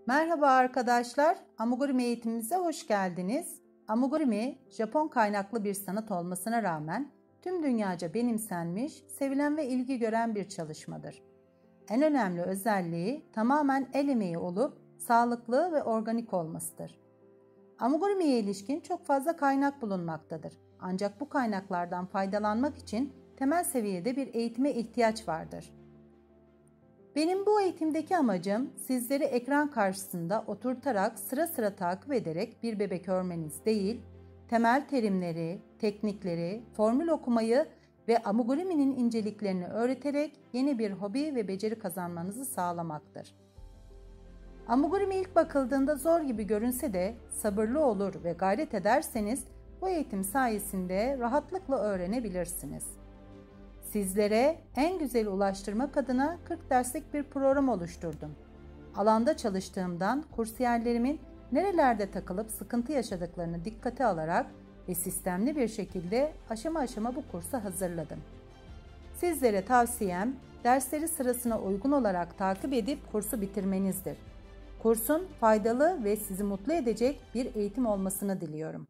Merhaba arkadaşlar, Amigurumi eğitimimize hoş geldiniz. Amigurumi, Japon kaynaklı bir sanat olmasına rağmen tüm dünyaca benimsenmiş, sevilen ve ilgi gören bir çalışmadır. En önemli özelliği tamamen el emeği olup sağlıklı ve organik olmasıdır. Amigurumi'ye ilişkin çok fazla kaynak bulunmaktadır. Ancak bu kaynaklardan faydalanmak için temel seviyede bir eğitime ihtiyaç vardır. Benim bu eğitimdeki amacım sizleri ekran karşısında oturtarak sıra sıra takip ederek bir bebek örmeniz değil, temel terimleri, teknikleri, formül okumayı ve amigurumi'nin inceliklerini öğreterek yeni bir hobi ve beceri kazanmanızı sağlamaktır. Amigurumi ilk bakıldığında zor gibi görünse de sabırlı olur ve gayret ederseniz bu eğitim sayesinde rahatlıkla öğrenebilirsiniz. Sizlere en güzel ulaştırmak adına 40 derslik bir program oluşturdum. Alanda çalıştığımdan kursiyerlerimin nerelerde takılıp sıkıntı yaşadıklarını dikkate alarak ve sistemli bir şekilde aşama aşama bu kursu hazırladım. Sizlere tavsiyem dersleri sırasına uygun olarak takip edip kursu bitirmenizdir. Kursun faydalı ve sizi mutlu edecek bir eğitim olmasını diliyorum.